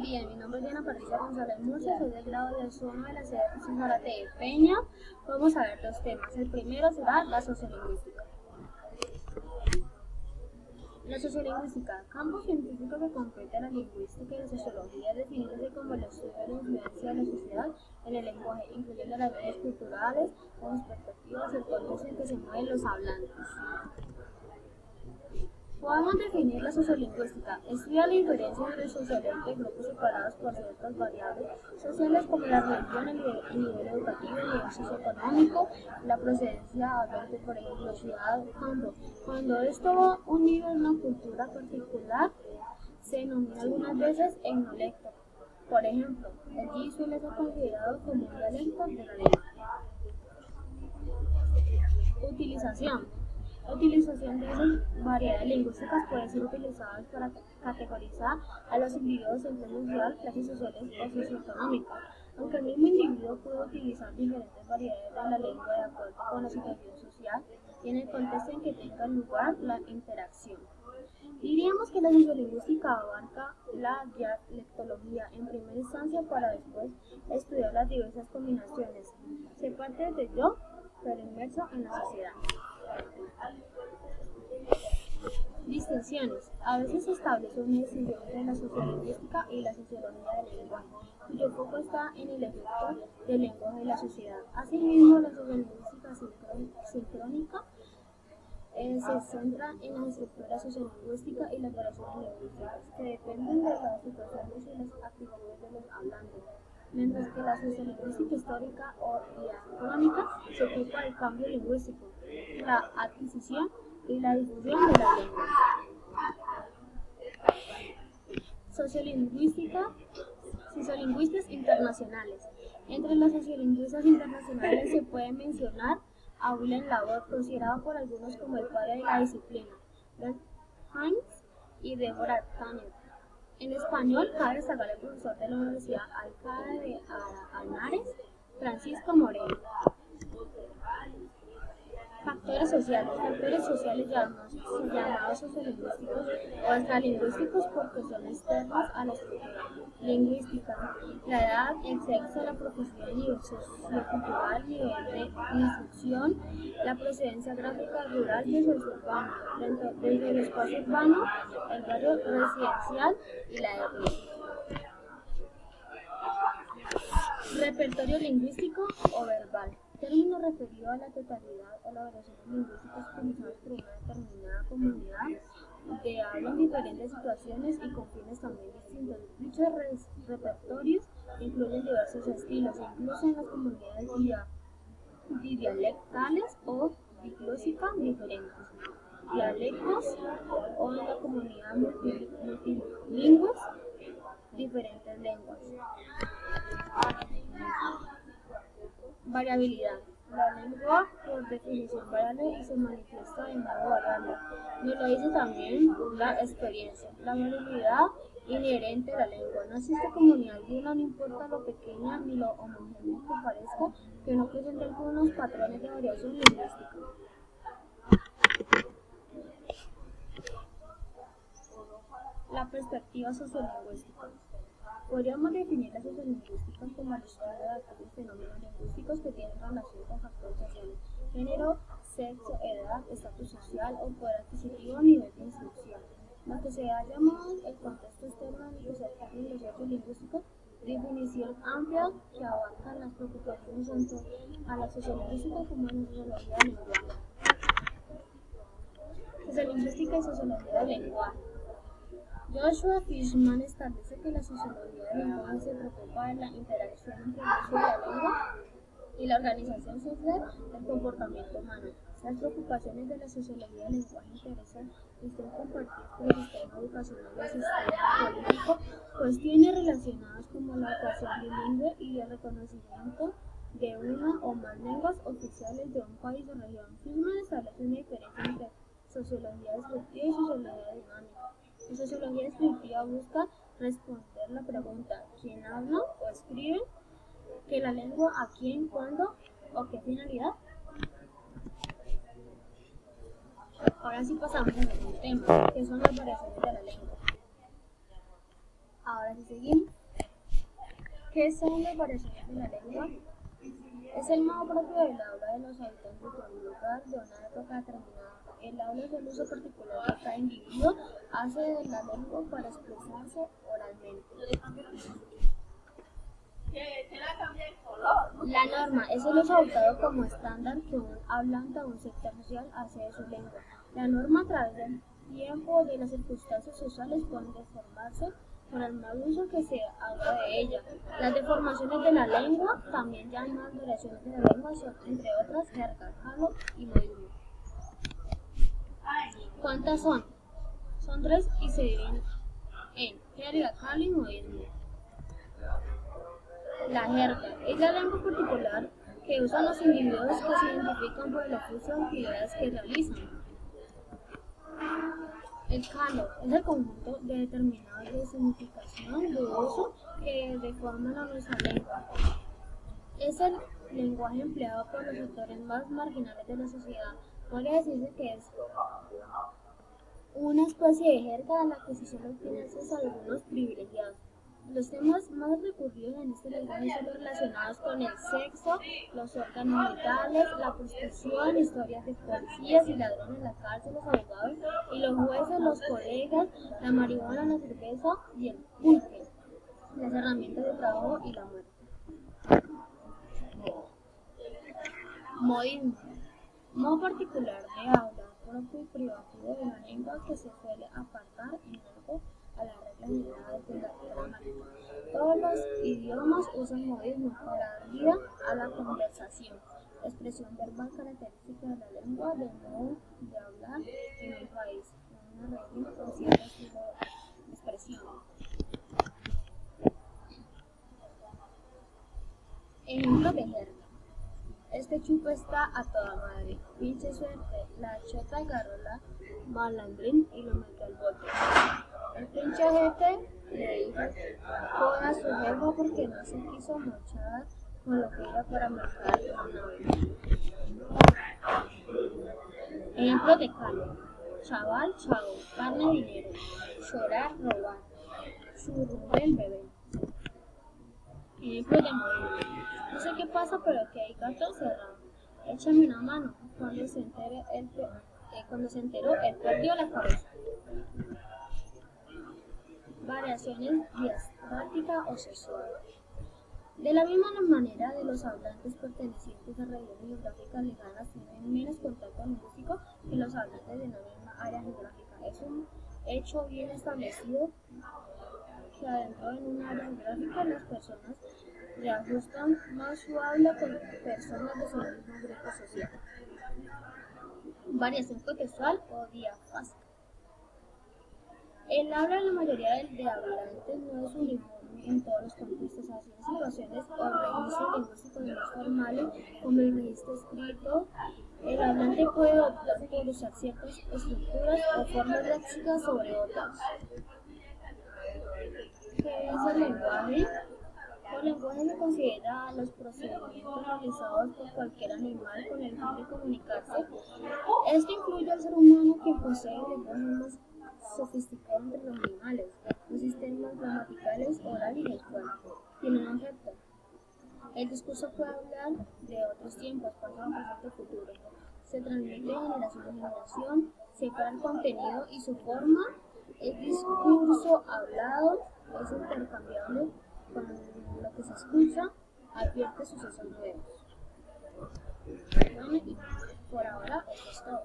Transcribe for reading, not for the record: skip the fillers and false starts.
Buenos días, mi nombre es Diana Patricia González Murcia, soy del grado de Ozono de la ciudad de Zárate de Peña. Vamos a ver dos temas. El primero será la sociolingüística. La sociolingüística, campo científico que compete a la lingüística y la sociología, definiéndose como el estudio de la influencia de la sociedad en el lenguaje, incluyendo las redes culturales, las expectativas y el contexto en que se mueven los hablantes. Podemos definir la sociolingüística. Estudia la diferencia entre sociolente y grupos separados por ciertas variables sociales como la religión, el nivel educativo, el nivel socioeconómico, la procedencia hablante, por ejemplo, ciudad, campo. Cuando esto va unido a una cultura particular, se denomina algunas veces etnolecto. Por ejemplo, el yi suele ser considerado como un dialecto de la lengua. Utilización. La utilización de esas variedades lingüísticas puede ser utilizada para categorizar a los individuos en clases social, clases sociales o socioeconómicas, aunque el mismo individuo puede utilizar diferentes variedades de la lengua de acuerdo con la situación social y en el contexto en que tenga lugar la interacción. Diríamos que la sociolingüística abarca la dialectología en primera instancia para después estudiar las diversas combinaciones. Se parte desde yo, pero inmerso en la sociedad. Distinciones. A veces se establece una distinción entre la sociolingüística y la sociología del lenguaje, cuyo foco está en el efecto del lenguaje en la sociedad. Asimismo, la sociolingüística sincrónica se centra en las estructuras sociolingüísticas y las variaciones lingüísticas, que dependen de las situaciones y las actitudes de los hablantes, mientras que la sociolingüística histórica o diacrónica se ocupa del cambio lingüístico, la adquisición y la difusión de la lengua. Sociolingüistas internacionales. Entre los sociolingüistas internacionales se puede mencionar a William Laborde, considerado por algunos como el padre de la disciplina, Bert Hines y Deborah Tanner. En español, cabe destacar el profesor de la Universidad Alcalá de Henares, Francisco Moreno. Factores sociales llamados sociolingüísticos o extralingüísticos porque son externos a la estructura lingüística. La edad, el sexo, la profesión, nivel sociocultural, nivel de instrucción, la procedencia gráfica rural versus urbana, dentro del espacio urbano, el barrio residencial y la etnia. Repertorio lingüístico o verbal. Término referido a la totalidad o las variaciones lingüísticas utilizadas por una determinada comunidad de habla en diferentes situaciones y con fines también distintos. Dichos repertorios incluyen diversos estilos, incluso en las comunidades dialectales o diglósicas diferentes, dialectos o en la comunidad multilingües, diferentes lenguas. Variabilidad. La lengua, por definición, variable y se manifiesta de modo variable. Nos lo dice también la experiencia. La variabilidad inherente a la lengua. No existe comunidad alguna, no importa lo pequeña ni lo homogénea que parezca, que no presente algunos patrones de variación lingüística. La perspectiva sociolingüística. Podríamos definir la sociolingüística como el estudio de aquellos fenómenos lingüísticos que tienen relación con factores sociales, género, sexo, edad, estatus social o poder adquisitivo o nivel de instrucción. Lo que se ha llamado el contexto externo en el que se adquieren los hechos lingüísticos, definición amplia que abarca las preocupaciones tanto a la sociolingüística como a la sociología del lenguaje. Sociolingüística y sociología del lenguaje. Joshua Fishman establece que la sociología del lenguaje se preocupa de la interacción entre el uso de la lengua y la organización social del comportamiento humano. Las preocupaciones de la sociología del lenguaje interesan están compartidas con el sistema educacional y el sistema político, cuestiones relacionadas como la educación bilingüe y el reconocimiento de una o más lenguas oficiales de un país o región. Fishman establece una diferencia entre sociología descriptiva y sociología dinámica. La sociología descriptiva busca responder la pregunta ¿quién habla o escribe? ¿Qué la lengua? ¿A quién? ¿Cuándo? ¿O qué finalidad? Ahora sí pasamos al segundo tema, que son las variaciones de la lengua. Ahora Ahora sí seguimos. ¿Qué son las variaciones de la lengua? Es el modo propio del habla de los habitantes de un lugar de una época determinada. El habla es el uso particular que cada individuo hace de la lengua para expresarse oralmente. La norma es el uso adoptado como estándar que un hablante o un sector social hace de su lengua. La norma, a través del tiempo de las circunstancias sociales, puede deformarse por el mal uso que se haga de ella. Las deformaciones de la lengua, también llamadas variaciones de la lengua, son, entre otras, jerga, calo y modismo. ¿Cuántas son? Son 3 y se dividen en jerga, calo y modismo. La jerga es la lengua particular que usan los individuos que se identifican por el oficio o actividades que realizan. El calo es el conjunto de determinados de significación, de uso, que deforman a nuestra lengua. Es el lenguaje empleado por los sectores más marginales de la sociedad. Podría decirse que es una especie de jerga a la que se suele obtener acceso a algunos privilegiados. Los temas más recurridos en este lenguaje son los relacionados con el sexo, los órganos genitales, la prostitución, historias de policías y ladrones, la cárcel, los abogados y los jueces, los colegas, la marihuana, la cerveza y el pulque, las herramientas de trabajo y la muerte. Modismo. Modo particular de hablar propio y privativo de una lengua que se suele apartar en algo a las reglas generales de la gramática. Todos los idiomas usan modismo para dar vida a la conversación, la expresión verbal característica de la lengua, del modo de hablar en un país, en una región o cierto estilo de expresión. Ejemplo de jerga. Este chupo está a toda madre, pinche suerte, la chota agarró la malandrín y lo metió al bote. El pinche jefe le dijo joda a su jefa porque no se quiso mochar con lo que era para marcar una vez. Ejemplo de calo. Chaval, chavo, carne, dinero, llorar, robar, churrumbe el bebé. Ejemplo de modelo. No sé qué pasa, pero que hay gato cerrado. Échame una mano. Cuando se enteró, él perdió la cabeza. Variaciones diastrática o sexual. De la misma manera de los hablantes pertenecientes a regiones geográficas lejanas tienen menos contacto lingüístico que los hablantes de la misma área geográfica. Es un hecho bien establecido que adentro en un área geográfica las personas reajustan más su habla con personas de su mismo grupo social. Variación contextual o diafásica. El habla de la mayoría de hablantes no es uniforme en todos los contextos, así en situaciones o registros lingüísticos más formales, como el registro escrito, el hablante puede optar por usar ciertas estructuras o formas léxicas sobre otras. ¿Qué es el lenguaje? Por lenguaje se considera los procedimientos realizados por cualquier animal con el fin de comunicarse. Esto incluye al ser humano, quien posee el lenguaje más sofisticado entre los animales. Los sistemas gramaticales oral y gestual tienen un objeto. El discurso puede hablar de otros tiempos, pasado, presente, futuro. Se transmite de generación en generación, separa el contenido y su forma. El discurso hablado es intercambiable con lo que se escucha, advierte sucesos nuevos. Bueno, y por ahora eso es todo.